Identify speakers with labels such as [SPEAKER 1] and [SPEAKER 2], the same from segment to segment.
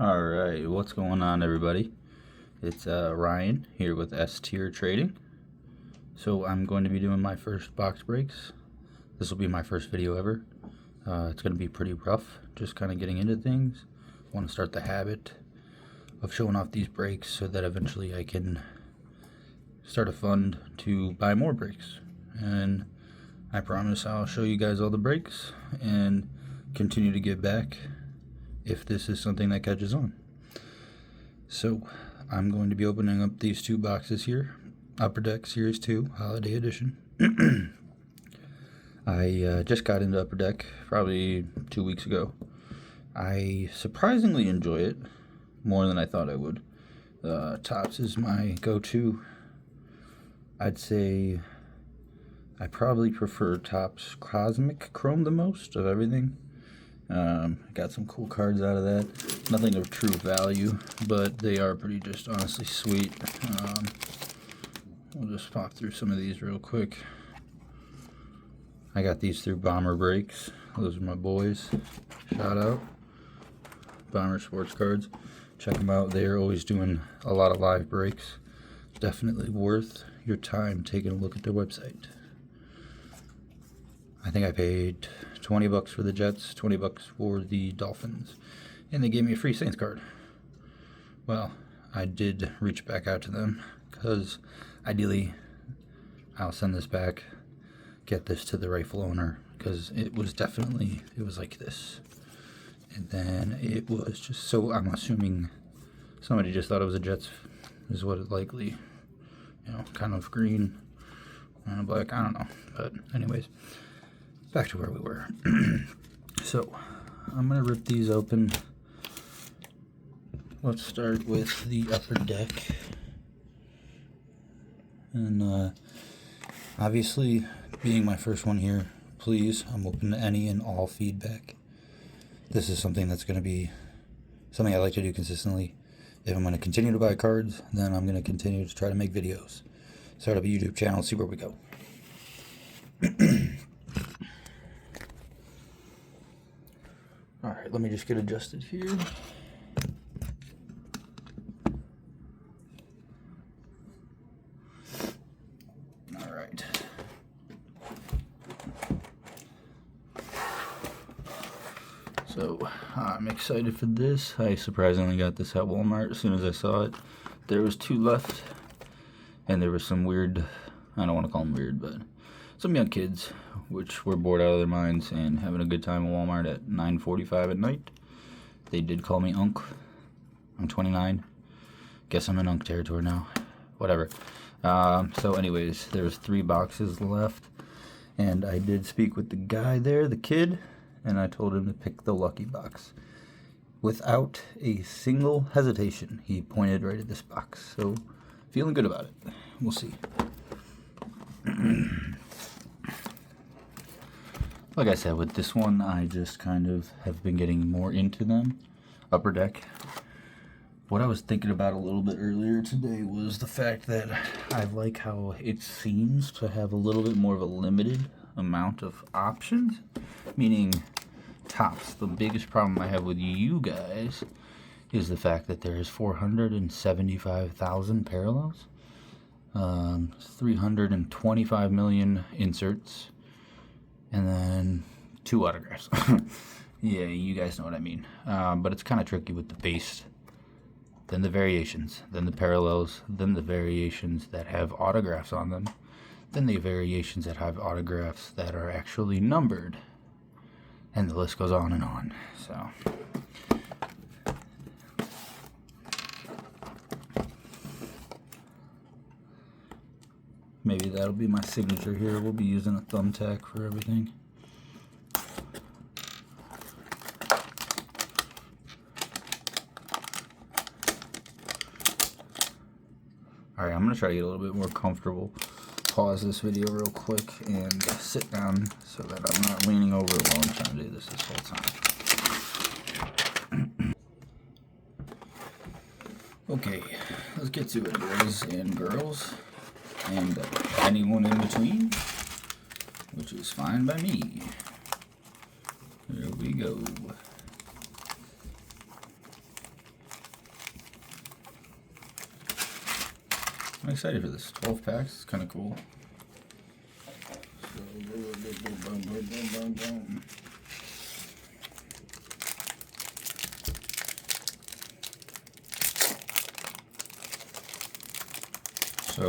[SPEAKER 1] Alright, what's going on, everybody? It's Ryan here with S-Tier Trading. So I'm going to be doing my first box breaks. This will be my first video ever. It's going to be pretty rough, just kind of getting into things. I want to start the habit of showing off these breaks so that eventually I can start a fund to buy more breaks. And I promise I'll show you guys all the breaks and continue to give back if this is something that catches on. So I'm going to be opening up these two boxes here. Upper Deck Series 2 Holiday Edition. I just got into Upper Deck probably 2 weeks ago. I surprisingly enjoy it more than I thought I would. Topps is my go-to. I'd say I probably prefer Topps Cosmic Chrome the most of everything. Got some cool cards out of that. Nothing of true value, but they are pretty just honestly sweet. We'll just pop through some of these real quick. I got these through Bomber Breaks. Those are my boys. Shout out. Bomber Sports Cards. Check them out. They're always doing a lot of live breaks. Definitely worth your time taking a look at their website. I think I paid $20 for the Jets, $20 for the Dolphins, and they gave me a free Saints card. Well, I did reach back out to them because ideally I'll send this back, get this to the rightful owner, because it was like this. And then it was just, so I'm assuming somebody just thought it was a Jets, is what it likely, kind of green and black, I don't know. But anyways, back to where we were. So I'm gonna rip these open. Let's start with the Upper Deck. And obviously, being my first one here, please, I'm open to any and all feedback. This is something that's going to be something I like to do consistently. If I'm going to continue to buy cards, then I'm going to continue to try to make videos. Start up a YouTube channel, see where we go. Alright, let me just get adjusted here. Alright. So, I'm excited for this. I surprisingly got this at Walmart as soon as I saw it. There was 2 left, and there was some weird, I don't want to call them weird, but some young kids, which were bored out of their minds and having a good time at Walmart at 9:45 at night. They did call me Unk. I'm 29. Guess I'm in Unk territory now. Whatever. So anyways, there was 3 boxes left, and I did speak with the guy there, the kid, and I told him to pick the lucky box. Without a single hesitation, he pointed right at this box. So, feeling good about it. We'll see. Like I said, with this one, I just kind of have been getting more into them. Upper Deck. What I was thinking about a little bit earlier today was the fact that I like how it seems to have a little bit more of a limited amount of options. Meaning, Topps. The biggest problem I have with you guys is the fact that there is 475,000 parallels. 325 million inserts, and then 2 autographs. Yeah, you guys know what I mean. But it's kind of tricky with the base, then the variations, then the parallels, then the variations that have autographs on them, then the variations that have autographs that are actually numbered, and the list goes on and on. So maybe that'll be my signature here. We'll be using a thumbtack for everything. Alright, I'm going to try to get a little bit more comfortable. Pause this video real quick and sit down so that I'm not leaning over while I'm trying to do this whole time. Okay, let's get to it, boys and girls. And anyone in between, which is fine by me. There we go. I'm excited for this. 12 packs, it's kind of cool. So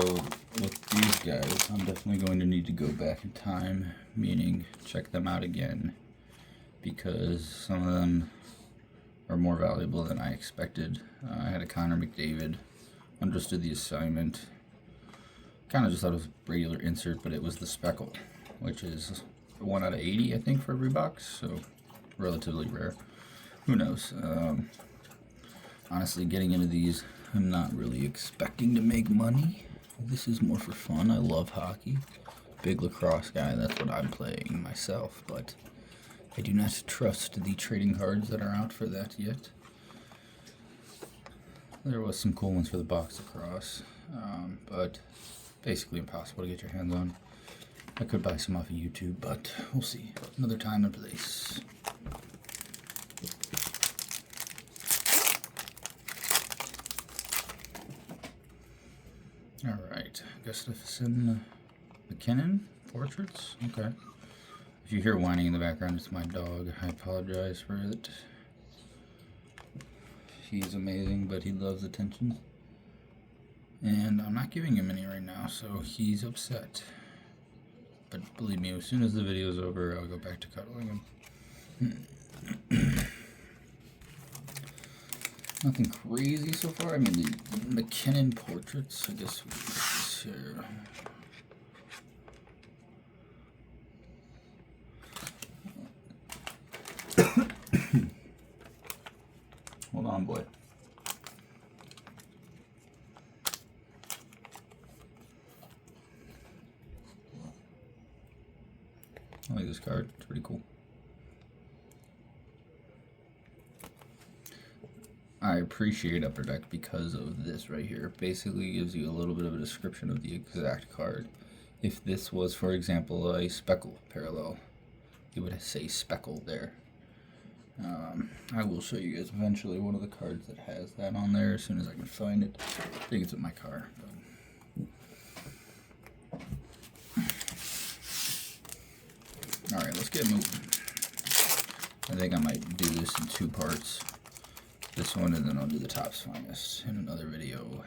[SPEAKER 1] with these guys, I'm definitely going to need to go back in time, meaning check them out again, because some of them are more valuable than I expected. I had a Connor McDavid, understood the assignment, kind of just thought it was a regular insert, but it was the Speckle, which is 1 out of 80, I think, for every box, so relatively rare. Who knows? Honestly, getting into these, I'm not really expecting to make money. This is more for fun. I love hockey. Big lacrosse guy, that's what I'm playing myself, but I do not trust the trading cards that are out for that yet. There was some cool ones for the box lacrosse, but basically impossible to get your hands on. I could buy some off of YouTube, but we'll see. Another time and place. Alright, Gustafsson McKinnon portraits. Okay. If you hear whining in the background, it's my dog. I apologize for it. He's amazing, but he loves attention. And I'm not giving him any right now, so he's upset. But believe me, as soon as the video's over, I'll go back to cuddling him. Nothing crazy so far. I mean, the McKinnon portraits, I guess we here. Hold on, boy. I like this card. It's pretty cool. I appreciate Upper Deck because of this right here. Basically gives you a little bit of a description of the exact card. If this was, for example, a Speckle parallel, it would say Speckle there. I will show you guys eventually one of the cards that has that on there as soon as I can find it. I think it's in my car. Alright, let's get moving. I think I might do this in 2 parts. This one, and then I'll do the Topps Finest in another video.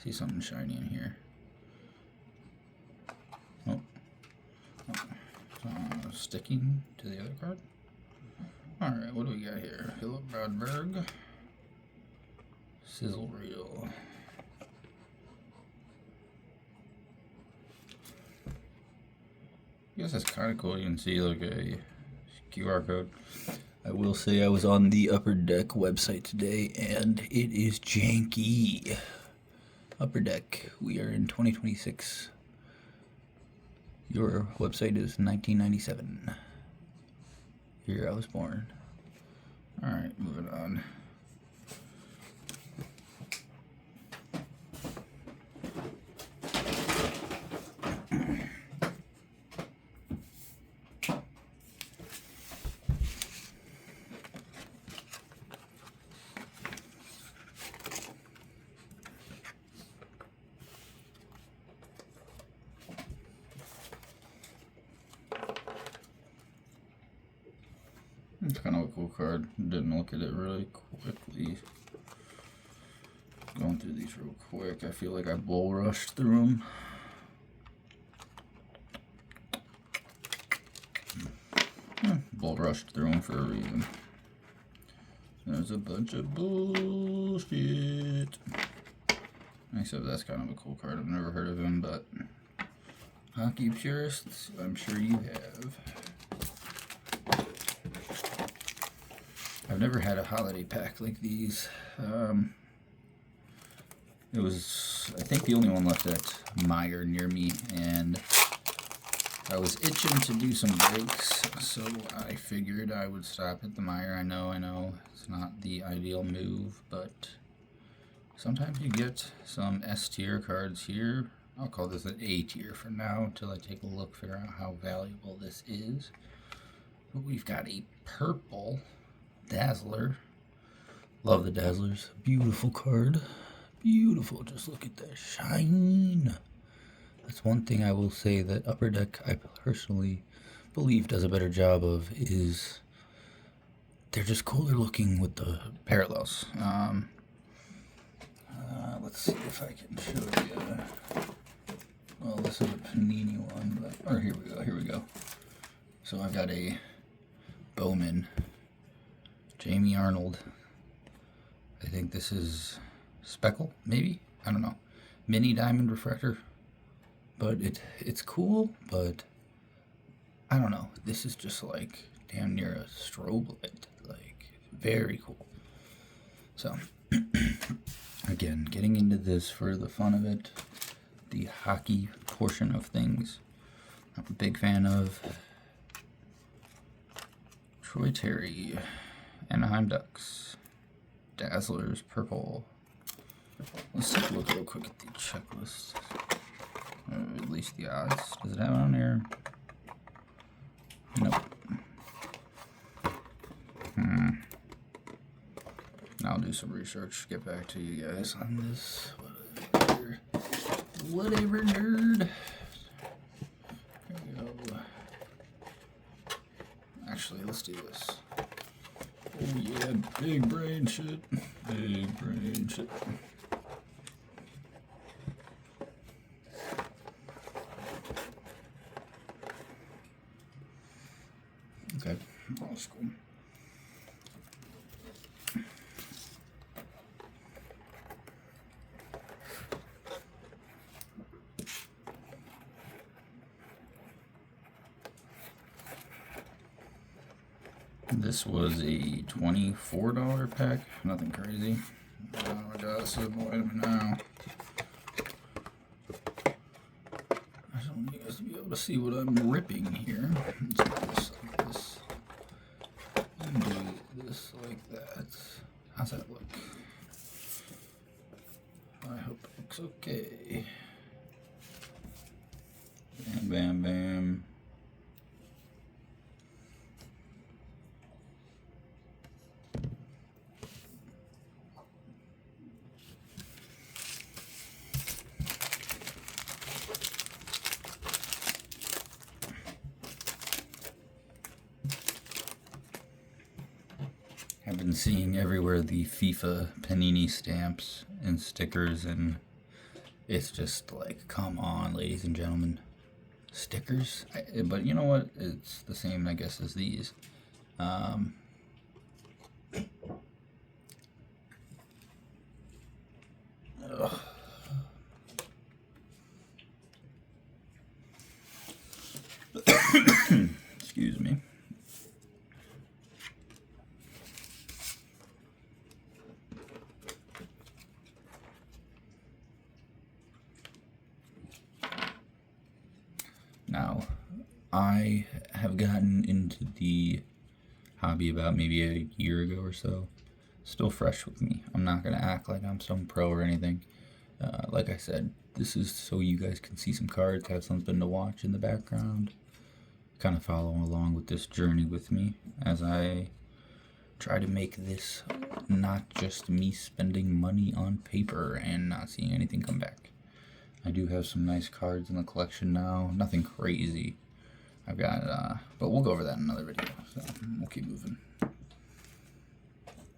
[SPEAKER 1] See something shiny in here. Oh. Sticking to the other card. Alright, what do we got here? Philip Brodberg. Sizzle Reel. I guess that's kind of cool. You can see like a QR code. I will say I was on the Upper Deck website today, and it is janky. Upper Deck, we are in 2026. Your website is 1997. Year I was born. Alright, moving on. It's kind of a cool card. Didn't look at it really quickly. Going through these real quick. I feel like I bull rushed through them. Bull rushed through them for a reason. There's a bunch of bullshit. Except that's kind of a cool card. I've never heard of him, but hockey purists, I'm sure you have. I've never had a holiday pack like these. It was, I think, the only one left at Meijer near me, and I was itching to do some breaks, so I figured I would stop at the Meijer. I know, it's not the ideal move, but sometimes you get some S tier cards here. I'll call this an A tier for now until I take a look, figure out how valuable this is. But we've got a purple Dazzler. Love the Dazzlers. Beautiful card. Beautiful. Just look at that shine. That's one thing I will say that Upper Deck, I personally believe, does a better job of, is they're just cooler looking with the parallels. Let's see if I can show you. Well, this is a Panini one, but, or here we go. So I've got a Bowman, Jamie Arnold. I think this is Speckle, maybe? I don't know. Mini diamond refractor. But it's cool, but I don't know. This is just like damn near a strobe light. Like, very cool. So, again, getting into this for the fun of it. The hockey portion of things. I'm a big fan of Troy Terry, Anaheim Ducks, Dazzlers, purple. Let's take a look real quick at the checklist. At least the odds. Does it have it on there? Nope. I'll do some research. Get back to you guys on this. Whatever, nerd. There we go. Actually, let's do this. Oh yeah, big brain shit. Big brain shit. Okay, that's cool. This was a $24 pack, nothing crazy. Oh my god, this is annoying me now. I just want you guys to be able to see what I'm ripping here. Let's do this like this. And do this like that. How's that look? I hope it looks okay. Bam, bam, bam. I've been seeing everywhere the FIFA Panini stamps and stickers, and it's just like, come on, ladies and gentlemen. Stickers? But you know what? It's the same, I guess, as these. Ugh. Excuse me. Now, I have gotten into the hobby about maybe a year ago or so. Still fresh with me. I'm not going to act like I'm some pro or anything. Like I said, this is so you guys can see some cards, have something to watch in the background. Kind of follow along with this journey with me as I try to make this not just me spending money on paper and not seeing anything come back. I do have some nice cards in the collection now. Nothing crazy. I've got, but we'll go over that in another video. So we'll keep moving.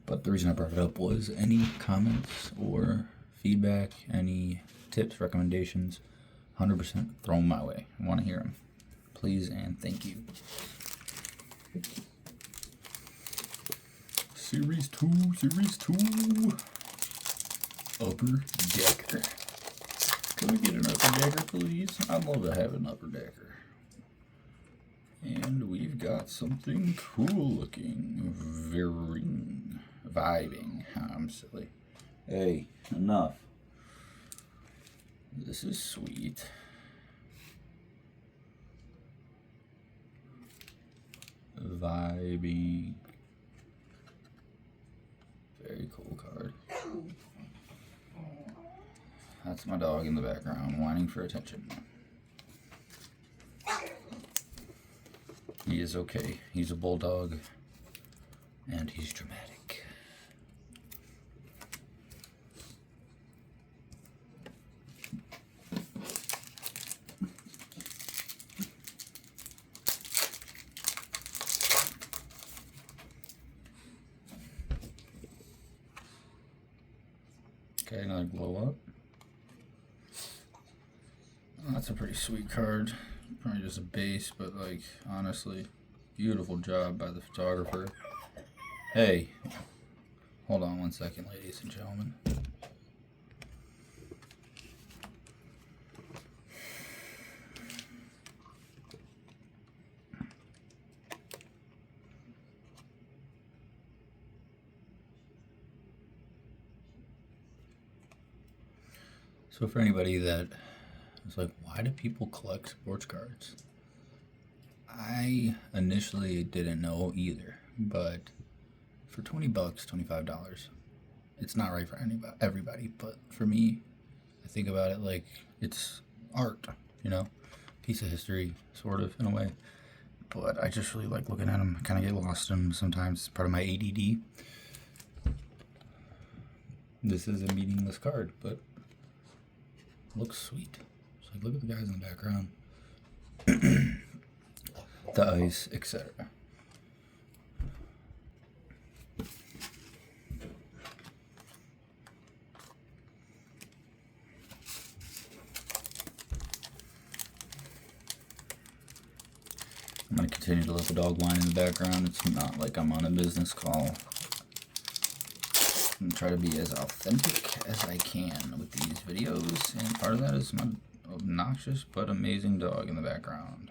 [SPEAKER 1] But the reason I brought it up was any comments or feedback, any tips, recommendations, 100% throw them my way. I want to hear them. Please and thank you. Series 2, Series 2. Upper Decker. Can we get an Upper Decker, please? I'd love to have an Upper Decker. And we've got something cool looking. Vibing. I'm silly. Hey, enough. This is sweet. Vibing. Very cool card. That's my dog in the background whining for attention. He is okay. He's a bulldog and he's dramatic. That's a pretty sweet card. Probably just a base, but like, honestly, beautiful job by the photographer. Hey, hold on one second, ladies and gentlemen. So for anybody that is like, why do people collect sports cards? I initially didn't know either, but for 20 bucks, $25, it's not right for everybody, but for me, I think about it like it's art, you know, piece of history, sort of, in a way. But I just really like looking at them. I kind of get lost in them sometimes. It's part of my ADD. This is a meaningless card, but looks sweet. It's like, look at the guys in the background. The ice, etc. I'm going to continue to let the dog whine in the background. It's not like I'm on a business call. I'm going to try to be as authentic as I can with these videos, and part of that is my obnoxious but amazing dog in the background.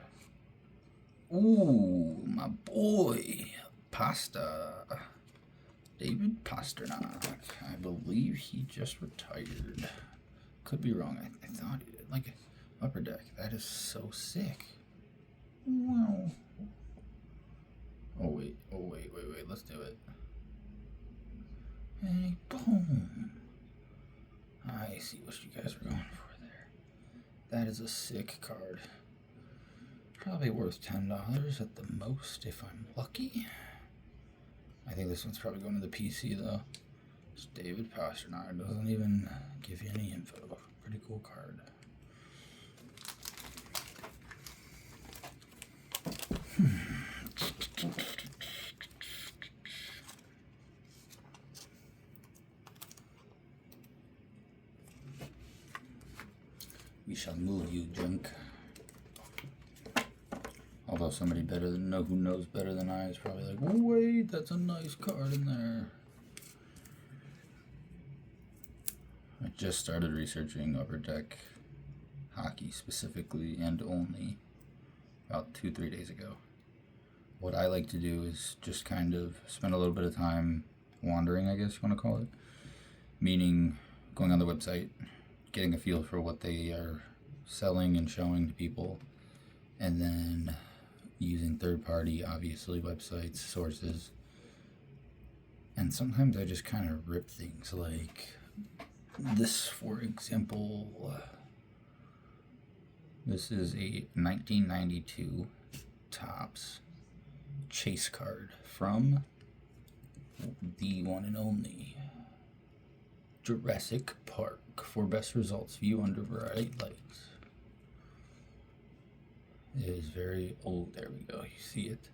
[SPEAKER 1] Ooh, my boy, Pasta. David Pastrnak. I believe he just retired. Could be wrong. I thought, like, Upper Deck. That is so sick. Wow. Oh, wait. Let's do it. Hey, boom. I see what you guys were going for there. That is a sick card. Probably worth $10 at the most if I'm lucky. I think this one's probably going to the PC though. It's David Pastrnak. Doesn't even give you any info. Pretty cool card. We shall move you, junk. Although somebody who knows better than I is probably like, oh, wait, that's a nice card in there. I just started researching Upper Deck hockey specifically and only about 2-3 days ago. What I like to do is just kind of spend a little bit of time wandering, I guess you want to call it. Meaning going on the website, getting a feel for what they are selling and showing to people, and then using third-party, obviously, websites, sources. And sometimes I just kind of rip things like this, for example. This is a 1992 Topps chase card from the one and only Jurassic Park. For best results, view under variety lights. It is very old. There we go. You see it.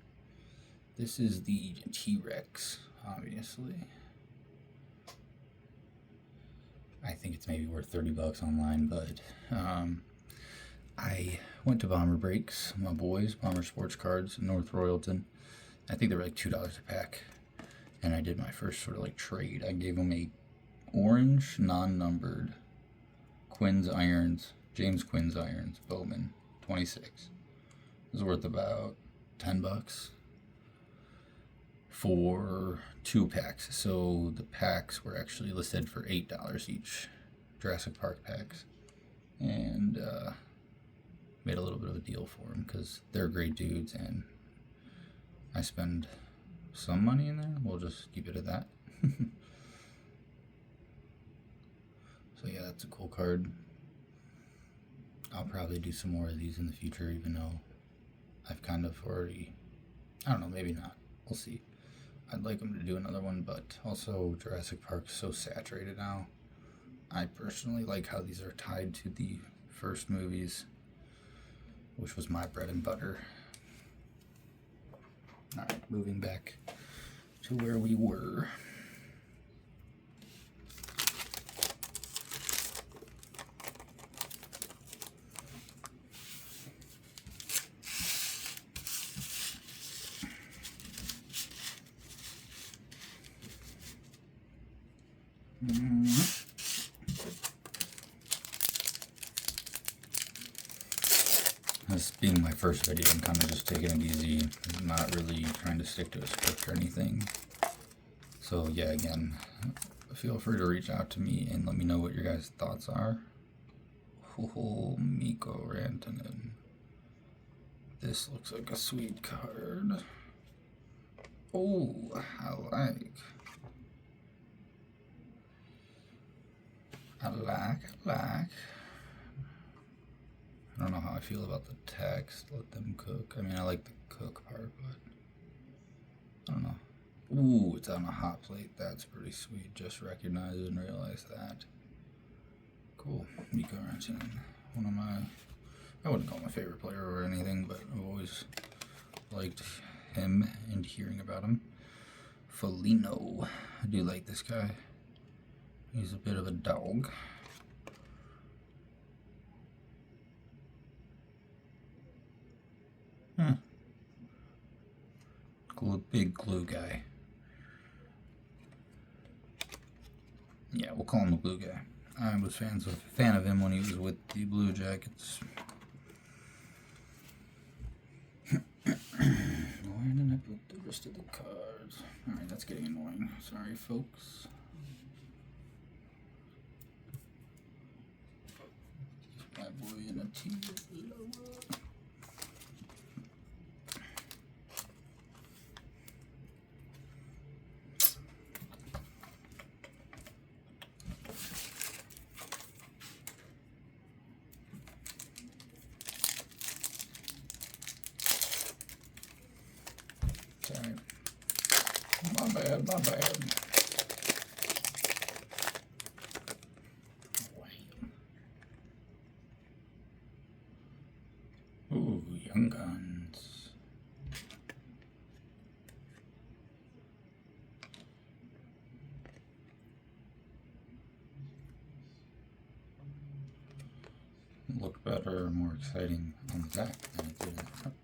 [SPEAKER 1] This is the T-Rex, obviously. I think it's maybe worth $30 online, but I went to Bomber Breaks, my boys, Bomber Sports Cards in North Royalton. I think they were like $2 a pack, and I did my first sort of like trade. I gave them a orange non-numbered Quinn's Irons, James Quinn's Irons, Bowman, 26. It was worth about $10 for 2 packs. So the packs were actually listed for $8 each, Jurassic Park packs, and made a little bit of a deal for them because they're great dudes, and I spend some money in there. We'll just keep it at that. So yeah, that's a cool card. I'll probably do some more of these in the future, even though I've kind of already, I don't know, maybe not. We'll see. I'd like them to do another one, but also Jurassic Park's so saturated now. I personally like how these are tied to the first movies, which was my bread and butter. Alright, moving back to where we were. This being my first video, I'm kind of just taking it easy, not really trying to stick to a script or anything. So yeah, again, feel free to reach out to me and let me know what your guys' thoughts are. Oh, Mikko Rantanen. This looks like a sweet card. Oh, I like. I like. I don't know how I feel about the text. Let them cook. I mean, I like the cook part, but I don't know. Ooh, it's on a hot plate. That's pretty sweet. Just recognized and realized that. Cool. Mikko Rantanen. One of my, I wouldn't call him my favorite player or anything, but I've always liked him and hearing about him. Foligno. I do like this guy. He's a bit of a dog. Big glue guy. Yeah, we'll call him a glue guy. I was a fan of him when he was with the Blue Jackets. Where did I put the rest of the cards? Alright, that's getting annoying. Sorry, folks. My boy in a tear. Sorry. My bad. Ooh, Young Guns. Looked better, more exciting on the back than it did in the front.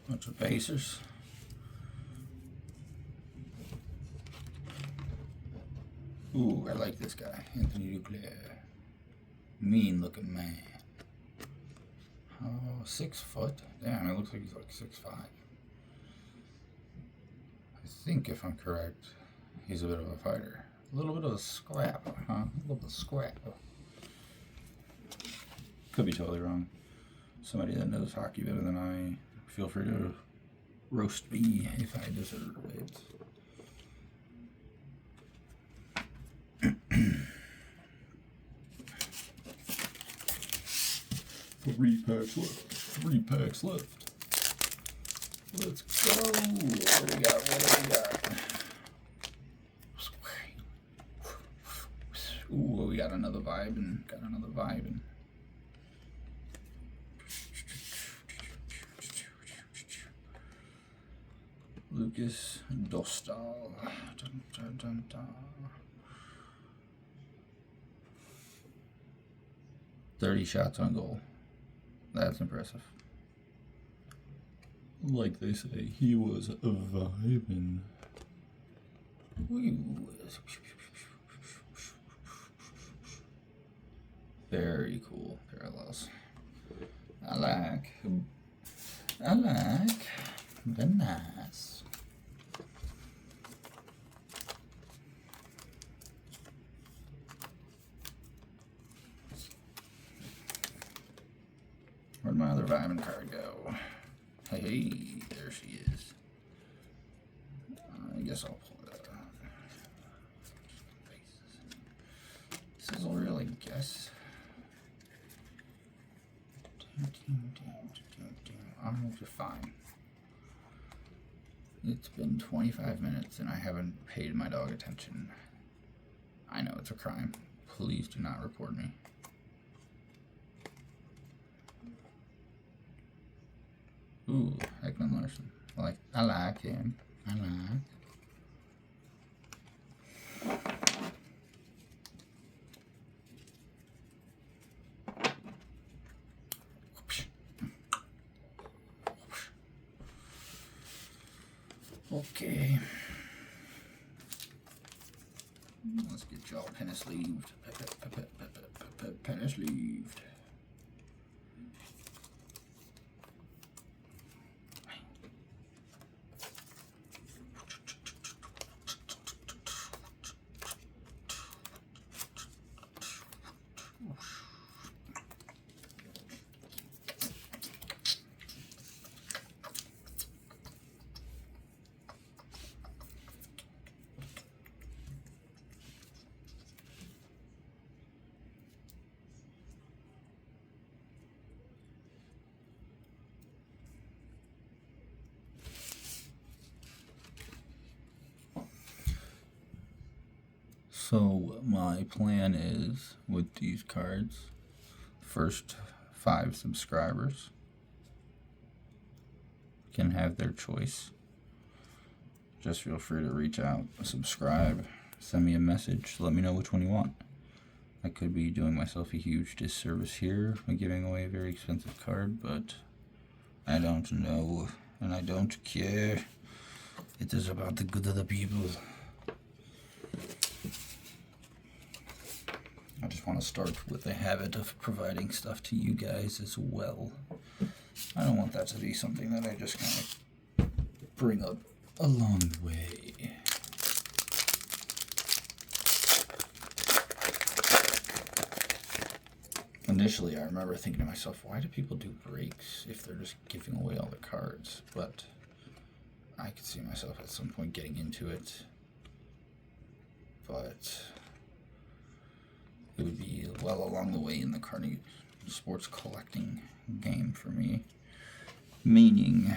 [SPEAKER 1] Bunch of Pacers. Ooh, I like this guy, Anthony Duclair. Mean looking man. Oh, 6 foot. Damn, it looks like he's like 6'5". I think if I'm correct, he's a bit of a fighter. A little bit of a scrap, huh? A little bit of scrap. Could be totally wrong. Somebody that knows hockey better than I, feel free to roast me if I deserve it. Three packs left. Let's go. What do we got? Ooh, we got another vibing. Lucas Dostal. Dun, dun, dun, dun. 30 shots on goal. That's impressive. Like they say, he was vibing. Very cool parallels. I like. Very nice. Where'd my other vitamin card go? Hey, there she is. I guess I'll pull that out. Sizzle reel, I guess. I'm just fine. It's been 25 minutes and I haven't paid my dog attention. I know it's a crime. Please do not report me. Ooh, Ekman Larson. I like him. Okay. Let's get y'all penny sleeved. Penny sleeved. So my plan is, with these cards, first 5 subscribers can have their choice. Just feel free to reach out, subscribe, send me a message, let me know which one you want. I could be doing myself a huge disservice here by giving away a very expensive card, but I don't know, and I don't care. It is about the good of the people. I just want to start with the habit of providing stuff to you guys as well. I don't want that to be something that I just kind of bring up along the way. Initially, I remember thinking to myself, why do people do breaks if they're just giving away all the cards? But I could see myself at some point getting into it. But it would be well along the way in the card sports collecting game for me. Meaning,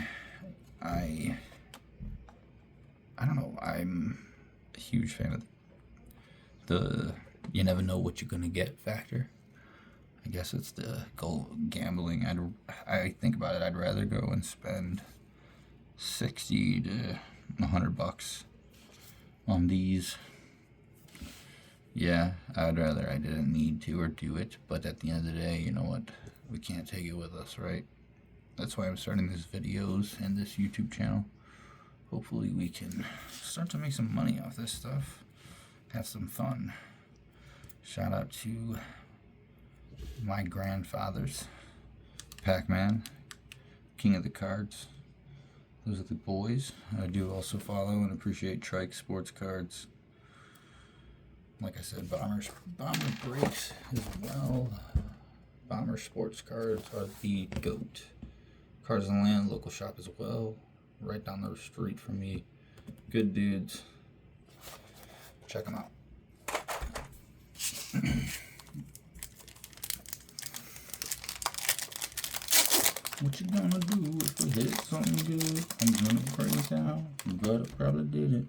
[SPEAKER 1] I don't know, I'm a huge fan of the you never know what you're gonna get factor. I guess it's the gambling. I think about it, I'd rather go and spend $60 to $100 on these. Yeah, I'd rather I didn't need to or do it, but at the end of the day, you know what? We can't take it with us, right? That's why I'm starting these videos and this YouTube channel. Hopefully we can start to make some money off this stuff. Have some fun. Shout out to my grandfathers. Pac-Man, King of the Cards. Those are the boys. I do also follow and appreciate Trike Sports Cards. Like I said, Bomber Breaks as well. Bomber Sports Cards are the GOAT. Cards on Land, local shop as well. Right down the street from me. Good dudes. Check them out. What you gonna do if we hit something good? I'm gonna praise out. But I probably did it.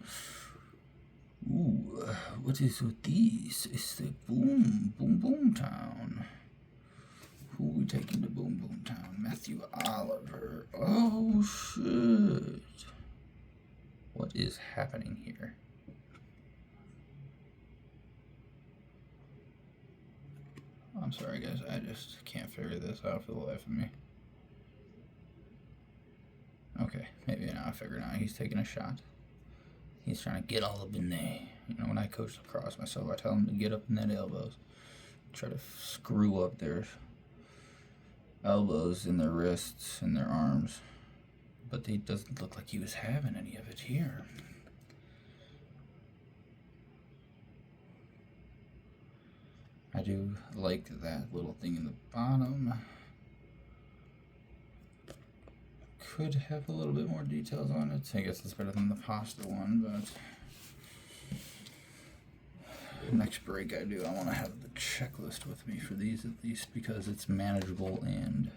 [SPEAKER 1] Ooh, what is with these? It's the Boom Town. Who we taking to Boom Town? Matthew Oliver. Oh shit! What is happening here? I'm sorry guys, I just can't figure this out for the life of me. Okay, maybe now I figure out he's taking a shot. He's trying to get all up in there. You know, when I coach lacrosse myself, I tell him to get up in that elbows. Try to screw up their elbows and their wrists and their arms. But it doesn't look like he was having any of it here. I do like that little thing in the bottom. Could have a little bit more details on it. I guess it's better than the pasta one, but next break I want to have the checklist with me for these at least, because it's manageable and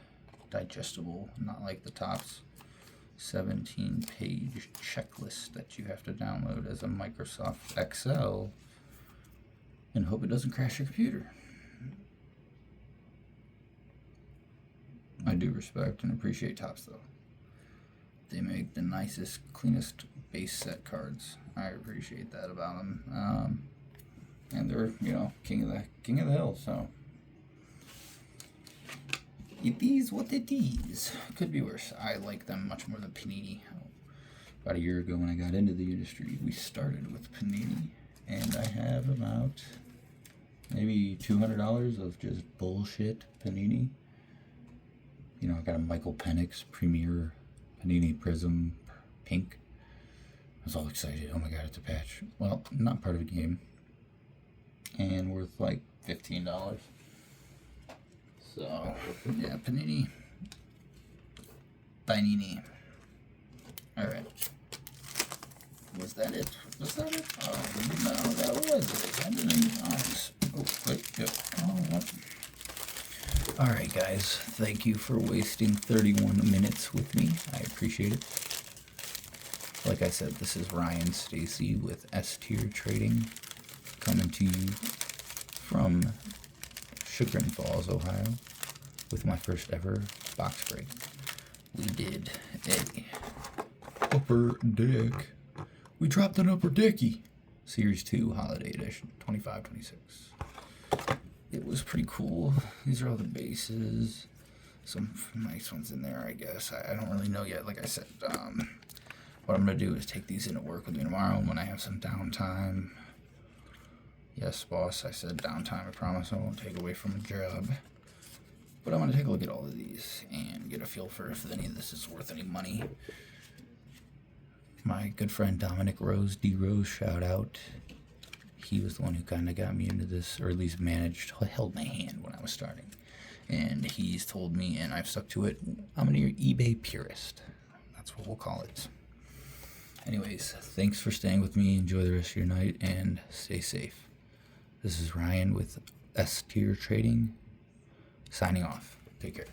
[SPEAKER 1] digestible, not like the Topps 17-page checklist that you have to download as a Microsoft Excel and hope it doesn't crash your computer. I do respect and appreciate Topps though. They make the nicest, cleanest base set cards. I appreciate that about them. And they're, you know, king of the hill. So it is what it is. Could be worse. I like them much more than Panini. About a year ago when I got into the industry, we started with Panini, and And I have about maybe $200 of just bullshit Panini. You know, I got a Michael Penix Premier Panini Prism Pink. I was all excited. Oh my god, it's a patch. Well, not part of a game. And worth like $15. So, yeah, Panini. Panini. Alright. Was that it? Was that it? Oh, no, that was it. I didn't. Oh, wait, good. Oh, what? Alright, guys. Thank you for wasting 31 minutes with me. I appreciate it. Like I said, this is Ryan Stacy with S-Tier Trading, coming to you from Chagrin Falls, Ohio, with my first ever box break. We did a upper deck. We dropped an upper decky. Series 2 Holiday Edition, 25-26. It was pretty cool. These are all the bases. Some nice ones in there, I guess. I don't really know yet. Like I said, what I'm going to do is take these into work with me tomorrow when I have some downtime. Yes, boss, I said downtime. I promise I won't take away from a job. But I'm going to take a look at all of these and get a feel for if any of this is worth any money. My good friend Dominic Rose, D-Rose, shout out. He was the one who kind of got me into this, or at least held my hand when I was starting. And he's told me, and I've stuck to it, I'm an eBay purist. That's what we'll call it. Anyways, thanks for staying with me. Enjoy the rest of your night, and stay safe. This is Ryan with S-Tier Trading, signing off. Take care.